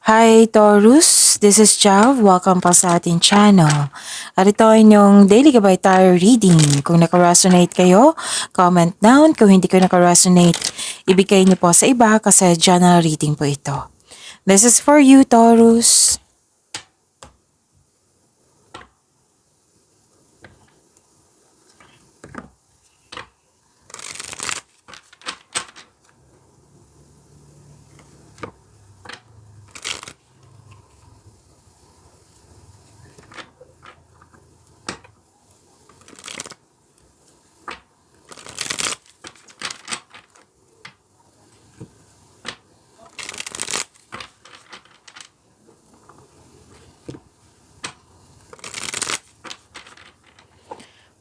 Hi Taurus, this is Jav. Welcome pa sa ating channel. At ito ay inyong Daily Gabay Tarot Reading. Kung naka-resonate kayo, comment down. Kung hindi ko naka-resonate, ibigay niyo po sa iba kasi general reading po ito. This is for you, Taurus.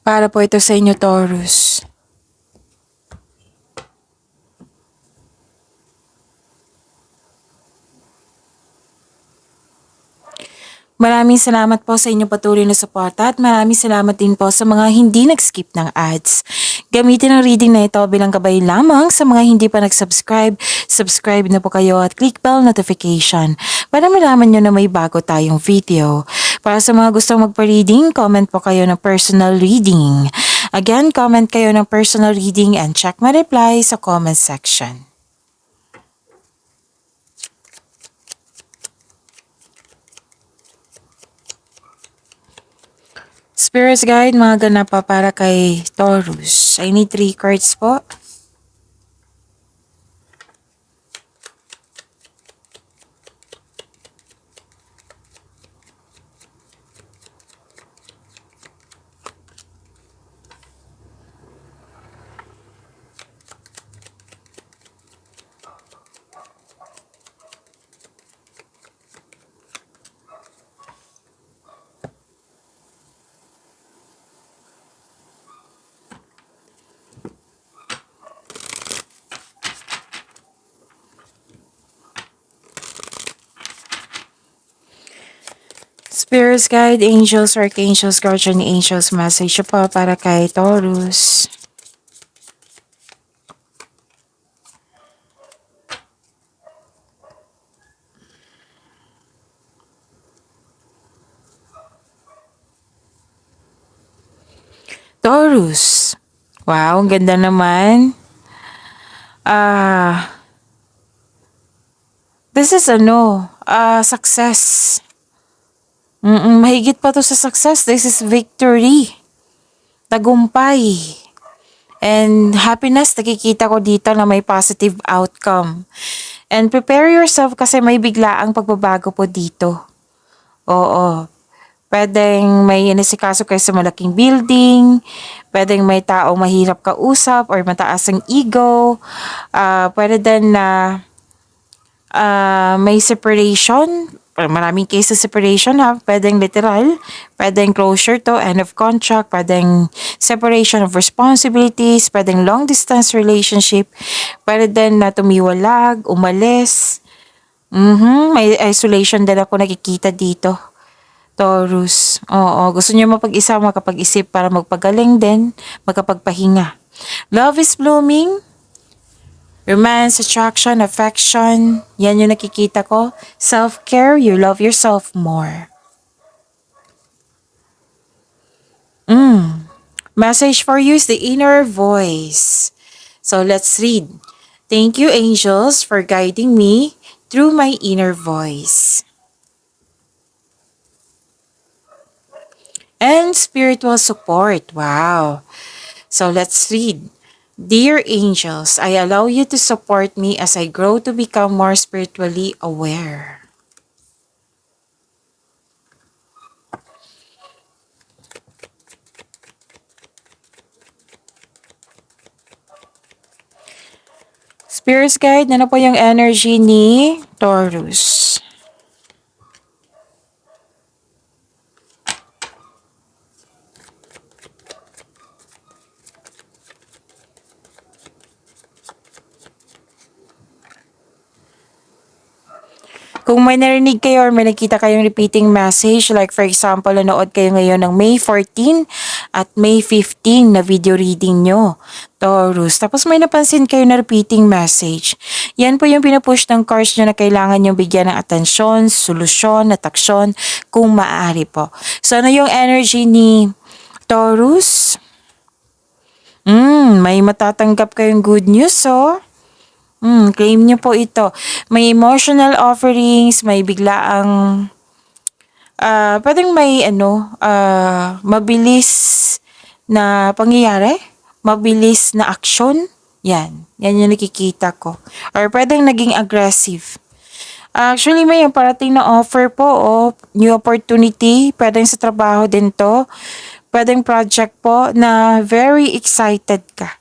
Para po ito sa inyo, Taurus. Maraming salamat po sa inyong patuloy na suporta at maraming salamat din po sa mga hindi nag-skip ng ads. Gamitin ang reading na ito bilang gabay lamang sa mga hindi pa nag-subscribe. Subscribe na po kayo at click bell notification para malaman nyo na may bago tayong video. Para sa mga gustong magpa-reading, comment po kayo ng personal reading. Again, comment kayo ng personal reading and check my reply sa comment section. Spirits Guide, mga ganap pa para kay Taurus. I need 3 cards po. Spirits Guide, Angels, Archangels, Guardian Angels, message po para kay Taurus. Taurus. Wow, ang ganda naman. This is success. Mahigit pa to sa success. This is victory. Tagumpay. And happiness, nakikita ko dito na may positive outcome. And prepare yourself kasi may biglaang pagbabago po dito. Oo. Pwedeng may inisikaso kayo sa malaking building. Pwedeng may taong mahirap kausap or mataas ang ego. Pwede din na may separation. Maraming case of separation ha. Pwedeng literal. Pwedeng closure to, end of contract. Pwedeng separation of responsibilities. Pwedeng long distance relationship. Pwede din na tumiwalag, umalis. May isolation din ako nakikita dito. Taurus. Oo, gusto niyo mapag-isa, makapag-isip para magpagaling din, magkapagpahinga. Love is blooming. Romance, attraction, affection. Yan yung nakikita ko. Self-care, you love yourself more. Message for you is the inner voice. So let's read. Thank you, angels, for guiding me through my inner voice. And spiritual support. Wow. So let's read. Dear angels, I allow you to support me as I grow to become more spiritually aware. Spirits Guide, ano po yung energy ni Taurus? Kung may narinig kayo or may nakita kayong repeating message, like for example, nanood kayo ngayon ng May 14, at May 15 na video reading nyo, Taurus. Tapos may napansin kayo na repeating message. Yan po yung pinupush ng cards nyo na kailangan nyo bigyan ng atensyon, solusyon, at aksyon kung maaari po. So ano yung energy ni Taurus? May matatanggap kayong good news, oh. Claim nyo po ito. May emotional offerings, may biglaang pwedeng may mabilis na pangyayari, mabilis na aksyon. Yan yung nakikita ko. Or pwedeng naging aggressive. Actually, may yung parating na offer po, new opportunity, pwedeng sa trabaho din to, pwedeng project po na very excited ka.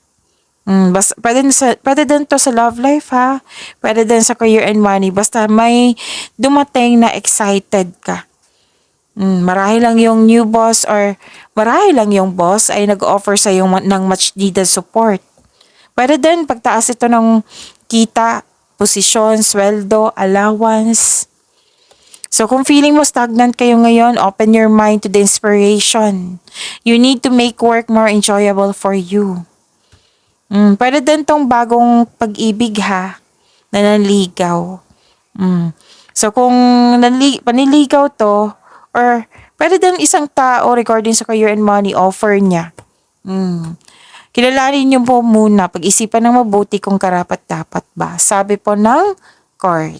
Pwede din to sa love life, ha. Pwede din sa career and money. Basta may dumating na excited ka. Marahil lang yung new boss or marahil lang yung boss ay nag-offer sa iyo ng much needed support. Pwede din pagtaas ito ng kita, posisyon, sweldo, allowance. So kung feeling mo stagnant kayo ngayon, open your mind to the inspiration. You need to make work more enjoyable for you. Pwede din tong bagong pag-ibig, ha, na nanligaw. So kung paniligaw to, or pwede din isang tao regarding sa career and money offer niya. Kilalanin niyo po muna, pag-isipan ng mabuti kung karapat-dapat ba. Sabi po ng card.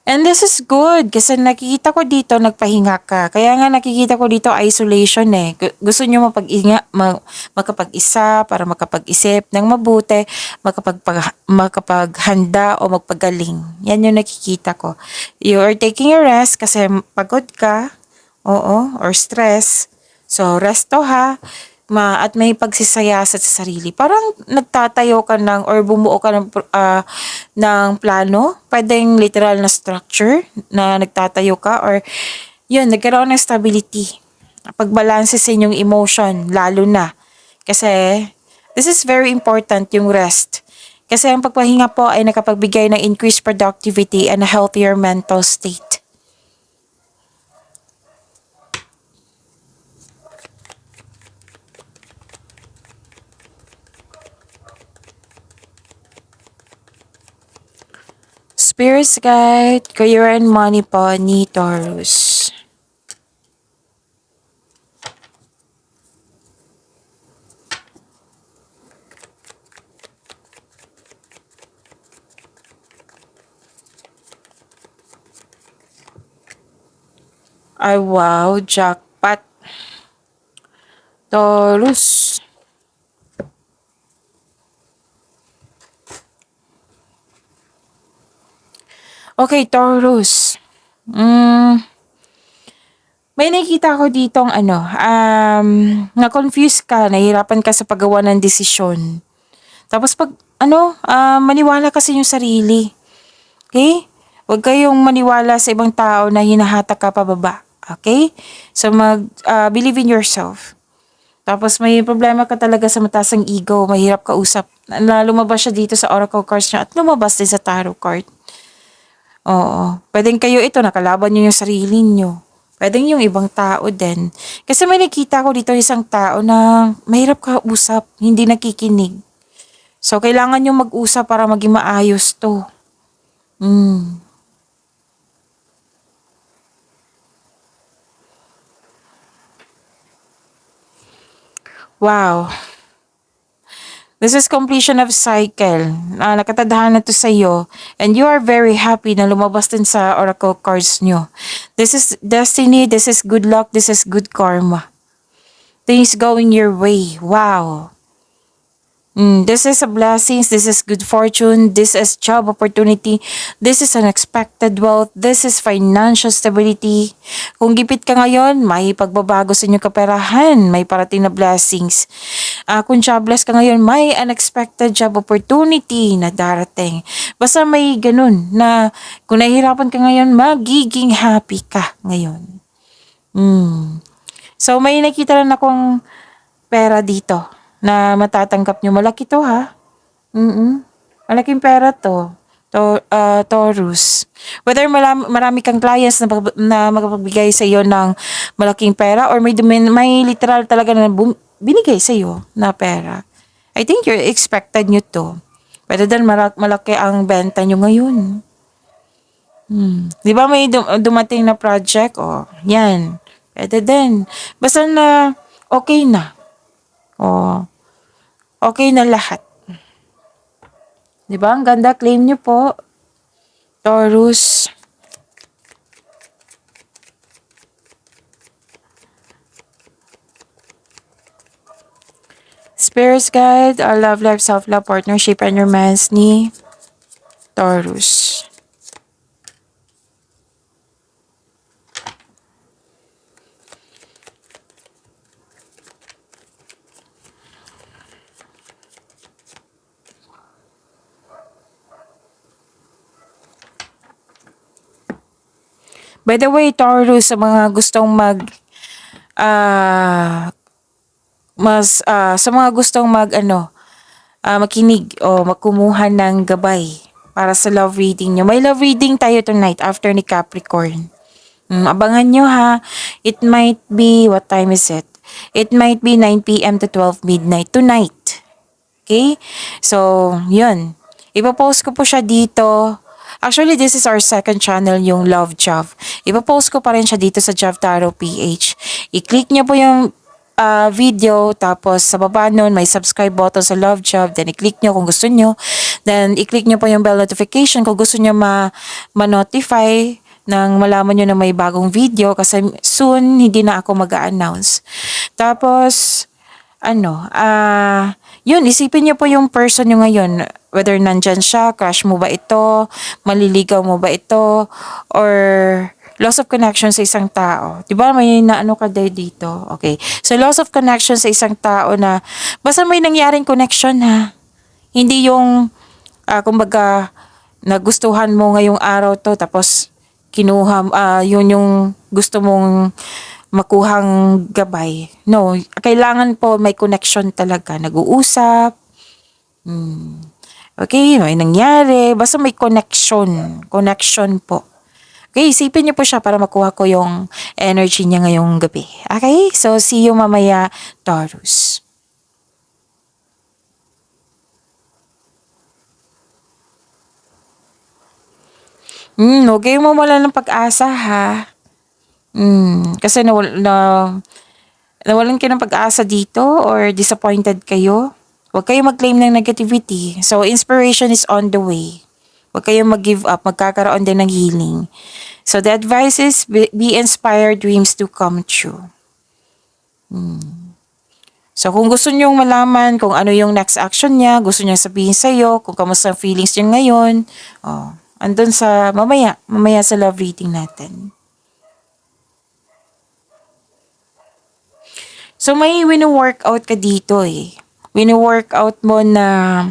And this is good kasi nakikita ko dito nagpahinga ka. Kaya nga nakikita ko dito isolation eh. Gusto nyo makapag-isa para makapag-isip ng mabuti, makapaghanda o magpagaling. Yan yung nakikita ko. You are taking a rest kasi pagod ka, or stress. So rest to, ha. At may pagsisayasat sa sarili. Parang nagtatayo ka or bumuo ka ng plano. Pwedeng literal na structure na nagtatayo ka or yun, nagkaroon ng stability. Pagbalanse sa inyong emotion, lalo na. Kasi this is very important, yung rest. Kasi ang pagpahinga po ay nakapagbigay ng increased productivity and a healthier mental state. Spirits guide, career and money po ni Taurus. Ay wow, jackpot. Taurus. Okay, Taurus. May nakita ko ditong na-confuse ka, nahihirapan ka sa paggawa ng desisyon. Tapos maniwala kasi yung sarili. Okay? Huwag kayong maniwala sa ibang tao na hinahatak ka pababa. Okay? So believe in yourself. Tapos may problema ka talaga sa mataas ang ego, mahirap ka usap. Lumabas siya dito sa oracle cards niya at lumabas din sa tarot card. Oo. Pwedeng kayo ito, nakalaban nyo yung sarili nyo. Pwedeng yung ibang tao din. Kasi may nakita ko dito isang tao na mahirap ka usap, hindi nakikinig. So, kailangan nyo mag-usap para maging maayos to. Wow. This is completion of cycle. Nakatadhana to sa iyo. And you are very happy na lumabas din sa oracle cards nyo. This is destiny, this is good luck, this is good karma. Things going your way. Wow. This is a blessings, this is good fortune, this is job opportunity, this is unexpected wealth, this is financial stability. Kung gipit ka ngayon, may pagbabago sa inyong kaperahan, may parating na blessings. Kung jobless ka ngayon, may unexpected job opportunity na darating. Basta may ganun na kung nahihirapan ka ngayon, magiging happy ka ngayon. So may nakita rin akong pera dito na matatanggap nyo. Malaki to, ha? Malaking pera to. Taurus. Whether marami kang clients na makapagbigay sa iyo ng malaking pera or may literal talaga na binigay sa iyo na pera. I think you're expected nyo to. Pwede din malaki ang benta nyo ngayon. Di ba may dumating na project? O, yan. Pwede din. Basta na okay na. O, okay na lahat. Di ba? Ang ganda. Claim nyo po. Taurus. Spirits guide, our love life, self-love, partnership, and romance ni Taurus. By the way, Taurus, sa mga gustong sa mga gustong makinig o magkumuha ng gabay para sa love reading nyo. May love reading tayo tonight after ni Capricorn. Abangan nyo ha. It might be, what time is it? It might be 9 p.m. to 12 midnight tonight. Okay? So, yun. Ipapost ko po siya dito. Actually, this is our second channel, yung Love Jav. Ipapost ko pa rin siya dito sa Jav Tarot PH. I-click nyo po yung video, tapos sa baba nun, may subscribe button sa Love Jav. Then, i-click nyo kung gusto nyo. Then, i-click nyo po yung bell notification kung gusto nyo ma-notify nang malaman nyo na may bagong video kasi soon, hindi na ako mag-a-announce. Tapos, yun, isipin niyo po yung person nyo ngayon. Whether nandyan siya, crush mo ba ito, maliligaw mo ba ito, or loss of connection sa isang tao. Diba may naano ka dito? Okay. So, loss of connection sa isang tao na, basta may nangyaring connection ha. Hindi yung, kumbaga, nagustuhan mo ngayong araw to, tapos kinuha, yun yung gusto mong makuhang gabay. No, kailangan po may connection talaga. Nag-uusap. Okay, may nangyari. Basta may connection. Connection po. Okay, isipin niyo po siya para makuha ko yung energy niya ngayong gabi. Okay, so see you mamaya, Taurus. Huwag kayong mawala ng pag-asa ha. Kasi nawalan kayo ng pag-asa dito or disappointed kayo. Huwag kayong mag-claim ng negativity. So, inspiration is on the way. Huwag kayong mag-give up. Magkakaroon din ng healing. So, the advice is be inspired, dreams to come true. So, kung gusto nyong malaman kung ano yung next action niya, gusto niya sabihin sa'yo, kung kamusta ang feelings niya ngayon, andun sa mamaya sa love reading natin. So, may wino-workout ka dito eh. Wino-workout mo na,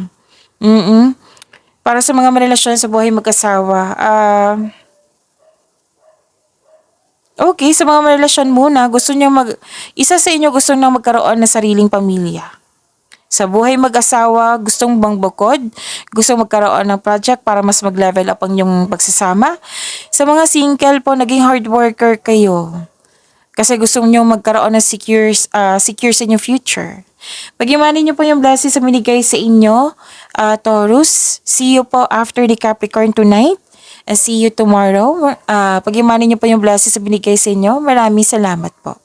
para sa mga marelasyon sa buhay mag-asawa, okay, sa mga marelasyon muna, isa sa inyo gusto nang magkaroon ng sariling pamilya. Sa buhay mag-asawa, gustong bang bukod? Gustong magkaroon ng project para mas mag-level up ang inyong pagsasama? Sa mga single po, naging hard worker kayo. Kasi gusto nyo magkaroon ng secure sa inyong future. Pag-imanin nyo po yung blessings sa binigay sa inyo, Taurus. See you po after the Capricorn tonight. And see you tomorrow. Pag-imanin nyo po yung blessings sa binigay sa inyo. Maraming salamat po.